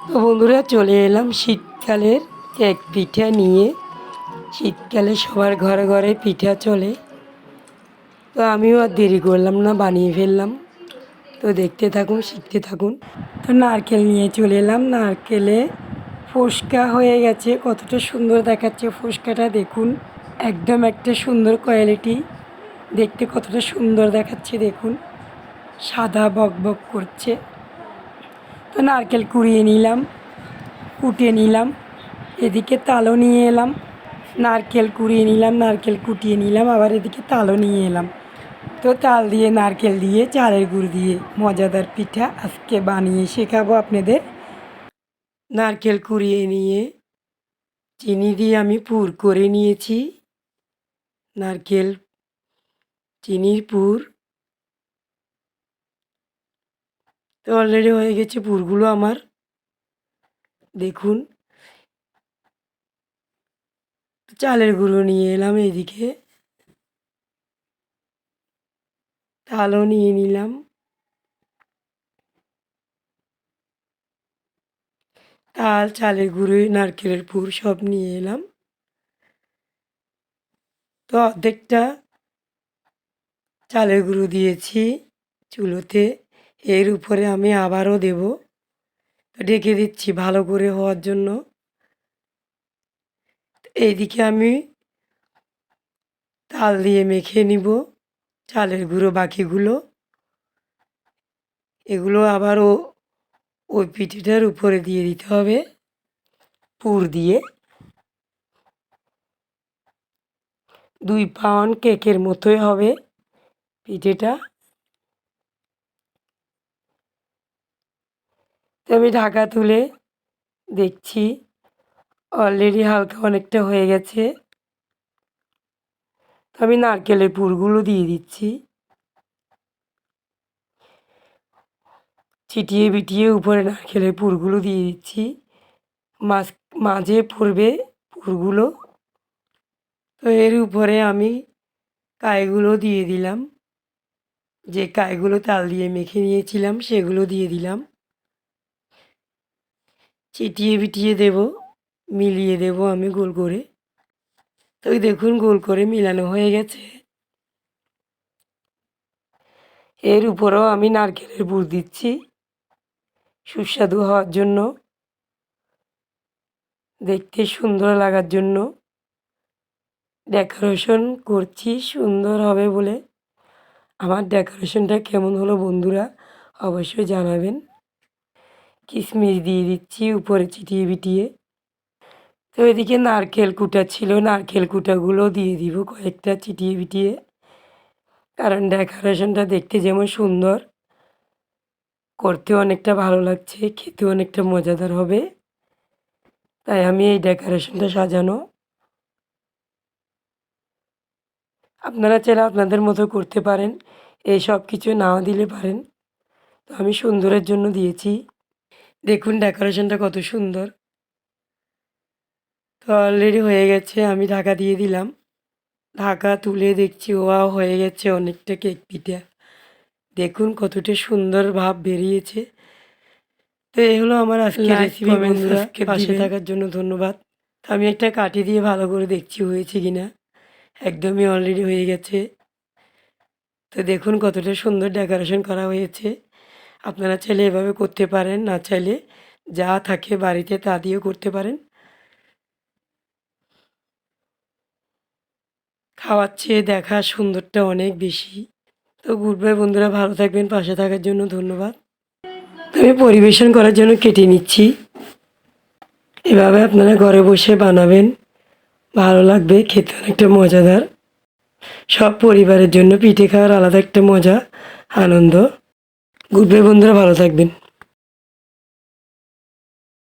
তো বন্ধুরা চলে এলাম শীতকালের কেক পিঠা নিয়ে। শীতকালে সবার ঘরে ঘরে পিঠা চলে, তো আমিও আর দেরি করলাম না, বানিয়ে ফেললাম। তো দেখতে থাকুন, শিখতে থাকুন। তো নারকেল নিয়ে চলে এলাম। নারকেলে ফোসকা হয়ে গেছে, কতটা সুন্দর দেখাচ্ছে ফোসকাটা দেখুন। একদম একটা সুন্দর কোয়ালিটি, দেখতে কতটা সুন্দর দেখাচ্ছে দেখুন, সাদা বকবক করছে। তো নারকেল কুড়িয়ে নিলাম, কুটিয়ে নিলাম। এদিকে তালও নিয়ে এলাম, নারকেল কুড়িয়ে নিলাম, নারকেল কুটিয়ে নিলাম, আবার এদিকে তালও নিয়ে এলাম। তো তাল দিয়ে নারকেল দিয়ে চালের গুঁড়ো দিয়ে মজাদার পিঠা আজকে বানিয়ে শেখাবো আপনাদের। নারকেল কুড়িয়ে নিয়ে চিনি দিয়ে আমি পুর করে নিয়েছি। নারকেল চিনির পুর তো অলরেডি হয়ে গেছে পুরগুলো আমার, দেখুন। চালের গুঁড়ো নিয়ে এলাম, এদিকে তালও নিয়ে নিলাম। তাল, চালের গুঁড়ো, নারকেলের পুর সব নিয়ে এলাম। তো অর্ধেকটা চালের গুঁড়ো দিয়েছি চুলোতে, এর উপরে আমি আবারও দেব। ঢেকে দিচ্ছি ভালো করে হওয়ার জন্য। এইদিকে আমি তাল দিয়ে মেখে নিব চালের গুঁড়ো বাকিগুলো। এগুলো আবারও ওই পিঠেটার উপরে দিয়ে দিতে হবে পুর দিয়ে। 2 পাউন্ড কেকের মতোই হবে পিঠেটা। তো আমি ঢাকা তুলে দেখছি অলরেডি হালকা অনেকটা হয়ে গেছে। তো আমি নারকেলের পুরগুলো দিয়ে দিচ্ছি, ছিটিয়ে বিটিয়ে উপরে নারকেলের পুরগুলো দিয়ে দিচ্ছি। মাঝে পড়বে পুরগুলো। তো এর উপরে আমি কাইগুলো দিয়ে দিলাম, যে কাইগুলো তাল দিয়ে মেখে নিয়েছিলাম সেগুলো দিয়ে দিলাম। চিটিয়ে বিটিয়ে দেব, মিলিয়ে দেব আমি গোল করে। তো দেখুন গোল করে মিলানো হয়ে গেছে। এর উপরেও আমি নারকেলের পুর দিচ্ছি সুস্বাদু হওয়ার জন্য, দেখতে সুন্দর লাগার জন্য ডেকোরেশন করছি সুন্দর হবে বলে। আমার ডেকোরেশনটা কেমন হলো বন্ধুরা অবশ্যই জানাবেন। কিশমিশ দিয়ে দিচ্ছি উপরে চিটিয়ে বিটিয়ে। তো এদিকে নারকেল কুটা ছিল, নারকেল কুটাগুলো দিয়ে দিব কয়েকটা চিটিয়ে বিটিয়ে, কারণ ডেকোরেশনটা দেখতে যেমন সুন্দর, করতেও অনেকটা ভালো লাগছে, খেতেও অনেকটা মজাদার হবে, তাই আমি এই ডেকোরেশনটা সাজানো। আপনারা চাইলে আপনাদের মতো করতে পারেন, এই সব কিছু নাও দিলে পারেন। তো আমি সুন্দরের জন্য দিয়েছি। দেখুন ডেকোরেশনটা কত সুন্দর। তো অলরেডি হয়ে গেছে, আমি ঢাকা দিয়ে দিলাম। ঢাকা তুলে দেখছি ওয়াও হয়ে গেছে অনেকটা কেক পিঠা। দেখুন কতটা সুন্দর ভাব বেরিয়েছে। তো এই হলো আমার আজকের রেসিপি বন্ধুরা, পাশে থাকার জন্য ধন্যবাদ। তো আমি একটা কাঠি দিয়ে ভালো করে দেখছি হয়েছে কিনা। একদমই অলরেডি হয়ে গেছে। তো দেখুন কতটা সুন্দর ডেকোরেশন করা হয়েছে। আপনারা চাইলে এভাবে করতে পারেন, না চাইলে যা থাকে বাড়িতে তা দিয়েও করতে পারেন। খাওয়ার চেয়ে দেখা সুন্দরটা অনেক বেশি। তো গুড বাই বন্ধুরা, ভালো থাকবেন, পাশে থাকার জন্য ধন্যবাদ। আমি পরিবেশন করার জন্য কেটে নিচ্ছি। এভাবে আপনারা ঘরে বসে বানাবেন, ভালো লাগবে, খেতে অনেকটা মজাদার। সব পরিবারের জন্য পিঠে খাওয়ার আলাদা একটা মজা, আনন্দ। গুড বাই বন্ধুরা, ভালো থাকবেন।